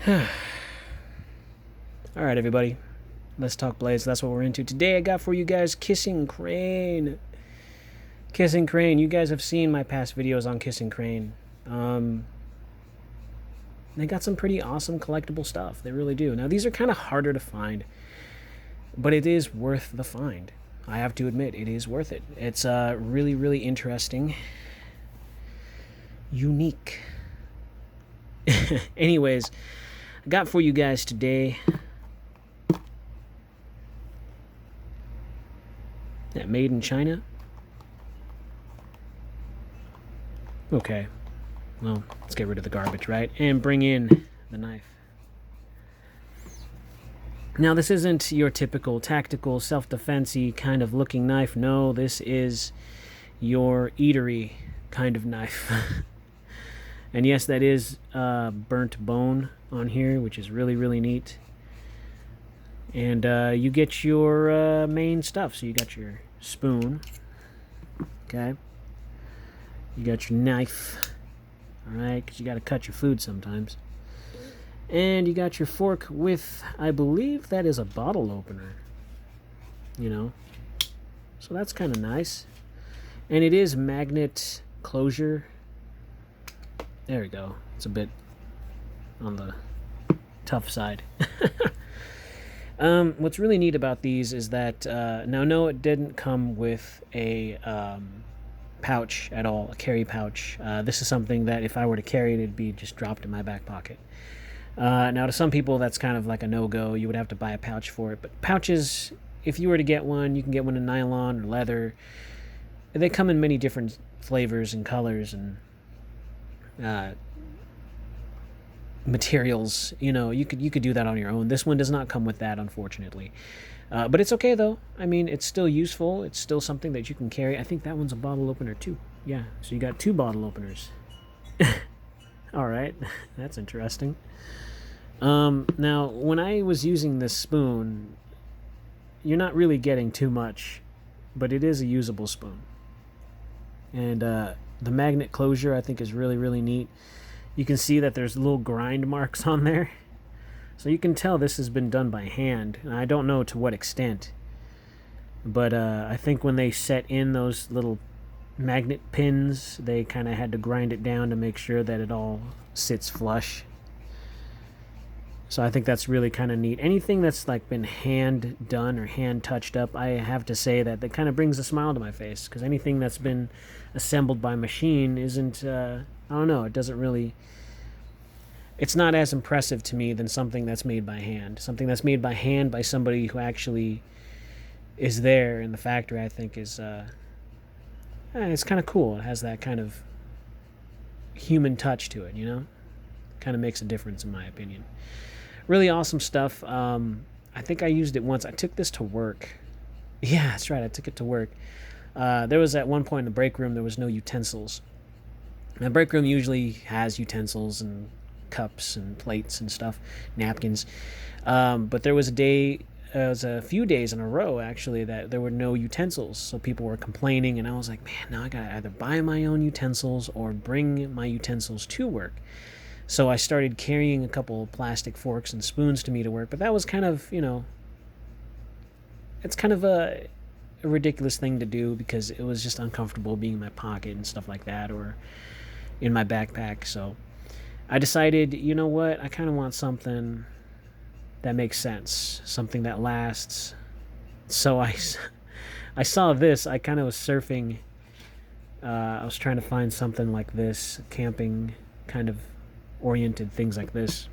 Alright, everybody. Let's talk Blaze. That's what we're into. Today I got for you guys Kissing Crane. Kissing Crane. You guys have seen my past videos on Kissing Crane. They got some pretty awesome collectible stuff. They really do. Now, these are kind of harder to find, but it is worth the find. I have to admit, it is worth it. It's really, really interesting. Unique. Anyways, I got for you guys today that made in China. Okay. Well, let's get rid of the garbage, right? And bring in the knife. Now, this isn't your typical tactical, self-defense-y kind of looking knife. No, this is your eatery kind of knife. And yes, that is burnt bone on here, which is really, really neat. And you get your main stuff. So you got your spoon. Okay. You got your knife. Alright, because you got to cut your food sometimes. And you got your fork with, I believe that is a bottle opener. You know. So that's kind of nice. And it is magnet closure. There we go. It's a bit on the tough side. What's really neat about these is that, now no, it didn't come with a pouch at all, a carry pouch. This is something that if I were to carry it, it'd be just dropped in my back pocket. Now, to some people, that's kind of like a no-go. You would have to buy a pouch for it. But pouches, if you were to get one, you can get one in nylon or leather. They come in many different flavors and colors and materials. You know, you could do that on your own. This one does not come with that, unfortunately. But it's okay, though. I mean, it's still useful. It's still something that you can carry. I think that one's a bottle opener, too. Yeah, so you got 2 bottle openers. All right, that's interesting. Now, when I was using this spoon, you're not really getting too much, but it is a usable spoon. And the magnet closure, I think, is really, really neat. You can see that there's little grind marks on there. So you can tell this has been done by hand. And I don't know to what extent. But I think when they set in those little magnet pins, they kind of had to grind it down to make sure that it all sits flush. So I think that's really kind of neat. Anything that's like been hand done or hand touched up, I have to say that kind of brings a smile to my face, because anything that's been assembled by machine isn't, I don't know, it doesn't really, it's not as impressive to me than something that's made by hand. Something that's made by hand by somebody who actually is there in the factory, I think is, it's kind of cool. It has that kind of human touch to it, you know? Kind of makes a difference in my opinion. Really awesome stuff. I think I used it once. I took this to work. Yeah, that's right. I took it to work. There was at one point in the break room, there was no utensils. The break room usually has utensils and cups and plates and stuff, napkins. But there was a few days in a row, actually, that there were no utensils. So people were complaining, and I was like, man, now I got to either buy my own utensils or bring my utensils to work. So I started carrying a couple plastic forks and spoons to me to work, but that was kind of, you know, it's kind of a ridiculous thing to do because it was just uncomfortable being in my pocket and stuff like that, or in my backpack. So I decided, you know what, I kind of want something that makes sense, something that lasts. So I saw this. I kind of was surfing. I was trying to find something like this, camping kind of oriented things like this,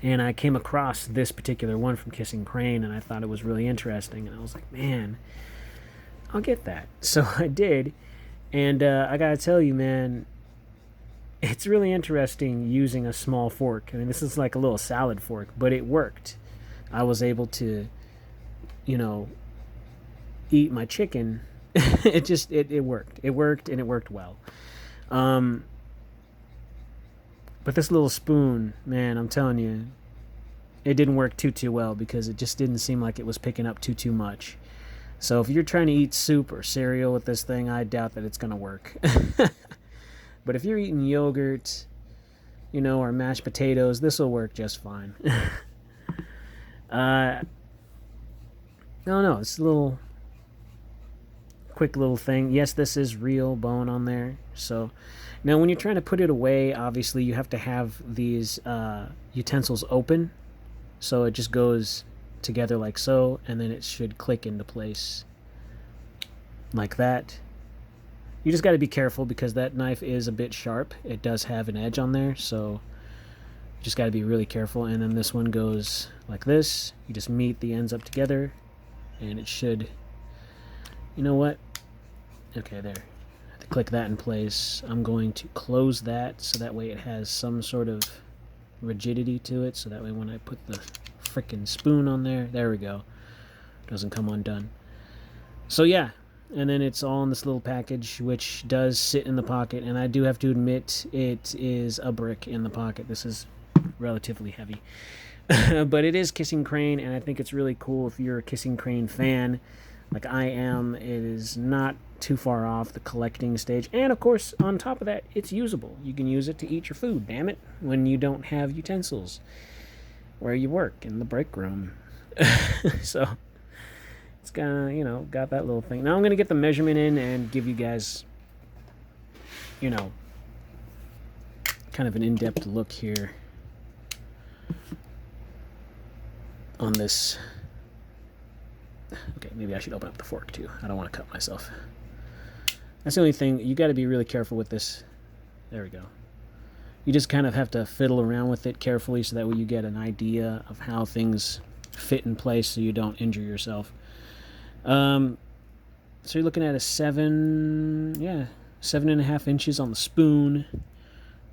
and I came across this particular one from Kissing Crane, and I thought it was really interesting, and I was like, man, I'll get that. So I did, and I gotta tell you, man, it's really interesting using a small fork. I mean, this is like a little salad fork, but it worked. I was able to, you know, eat my chicken. it worked. It worked, and it worked well. But this little spoon, man, I'm telling you, it didn't work too well because it just didn't seem like it was picking up too much. So if you're trying to eat soup or cereal with this thing, I doubt that it's going to work. But if you're eating yogurt, you know, or mashed potatoes, this will work just fine. No, it's a little quick little thing. Yes, this is real bone on there. So now when you're trying to put it away, obviously you have to have these utensils open, so it just goes together like so, and then it should click into place like that. You just got to be careful because that knife is a bit sharp. It does have an edge on there, so you just got to be really careful. And then this one goes like this. You just meet the ends up together, and it should, you know what? Okay, there. I have to click that in place. I'm going to close that so that way it has some sort of rigidity to it, so that way when I put the frickin' spoon on there we go. It doesn't come undone. So yeah, and then it's all in this little package, which does sit in the pocket, and I do have to admit it is a brick in the pocket. This is relatively heavy. But it is Kissing Crane, and I think it's really cool if you're a Kissing Crane fan like I am. It is not too far off the collecting stage, and of course on top of that, it's usable. You can use it to eat your food, damn it, when you don't have utensils where you work in the break room. So it's got, you know, got that little thing. Now I'm gonna get the measurement in and give you guys, you know, kind of an in-depth look here on this. Okay, maybe I should open up the fork too. I don't want to cut myself. That's the only thing. You got to be really careful with this. There we go. You just kind of have to fiddle around with it carefully so that way you get an idea of how things fit in place so you don't injure yourself. So you're looking at a 7.5 inches on the spoon.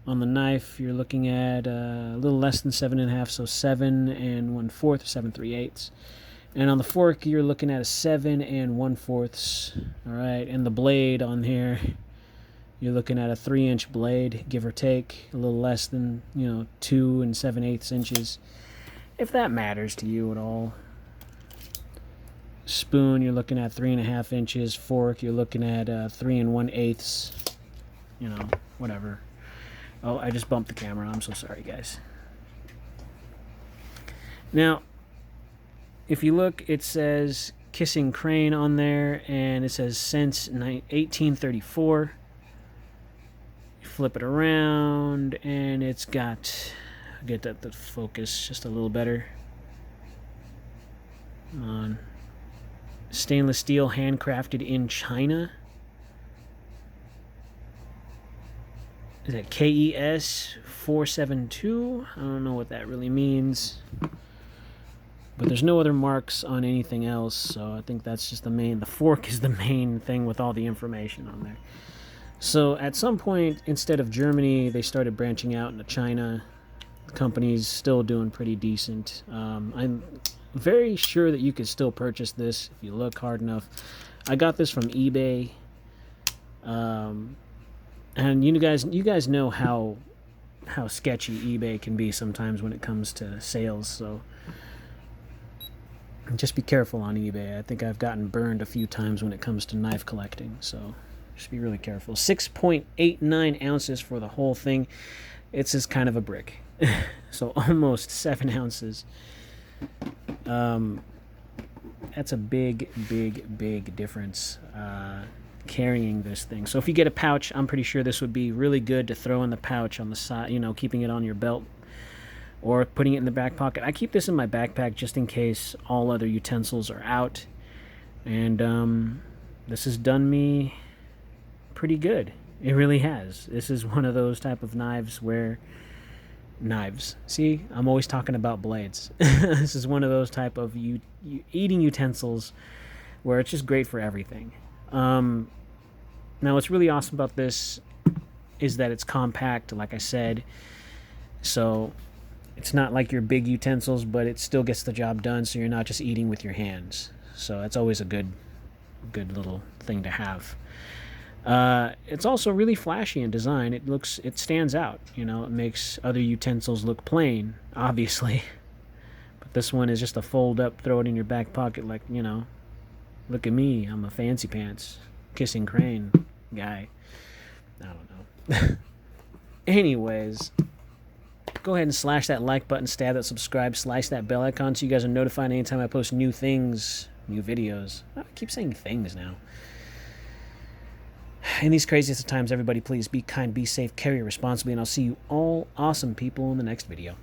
On the knife, you're looking at a little less than 7.5, so 7 1/4, 7 3/8. And on the fork, you're looking at a 7 1/4. All right, and the blade on here, you're looking at a 3-inch blade, give or take, a little less than, 2 7/8 inches, if that matters to you at all. Spoon, you're looking at 3.5 inches. Fork, you're looking at 3 1/8. Whatever. Oh, I just bumped the camera. I'm so sorry, guys. Now, if you look, it says Kissing Crane on there, and it says since 1834. You flip it around, and it's got, I'll get that to focus just a little better. Come on. Stainless steel, handcrafted in China. Is that KES 472? I don't know what that really means. But there's no other marks on anything else, so I think that's just the fork is the main thing with all the information on there. So at some point, instead of Germany, they started branching out into China. The company's still doing pretty decent. I'm very sure that you could still purchase this if you look hard enough. I got this from eBay. And you guys know how sketchy eBay can be sometimes when it comes to sales, so just be careful on eBay. I think I've gotten burned a few times when it comes to knife collecting, so just be really careful. 6.89 ounces for the whole thing. It's just kind of a brick. So almost 7 ounces. That's a big difference carrying this thing. So if you get a pouch, I'm pretty sure this would be really good to throw in the pouch on the side, keeping it on your belt or putting it in the back pocket. I keep this in my backpack just in case all other utensils are out, and this has done me pretty good. It really has. This is one of those type of knives where see, I'm always talking about blades. This is one of those type of eating utensils where it's just great for everything. Now what's really awesome about this is that it's compact, like I said, so it's not like your big utensils, but it still gets the job done, so you're not just eating with your hands. So that's always a good little thing to have. It's also really flashy in design. It stands out, it makes other utensils look plain, obviously. But this one is just a fold up, throw it in your back pocket, like, look at me, I'm a fancy pants Kissing Crane guy. I don't know. Anyways, go ahead and slash that like button, stab that subscribe, slash that bell icon so you guys are notified anytime I post new things, new videos. I keep saying things now. In these craziest of times, everybody please be kind, be safe, carry responsibly, and I'll see you all awesome people in the next video.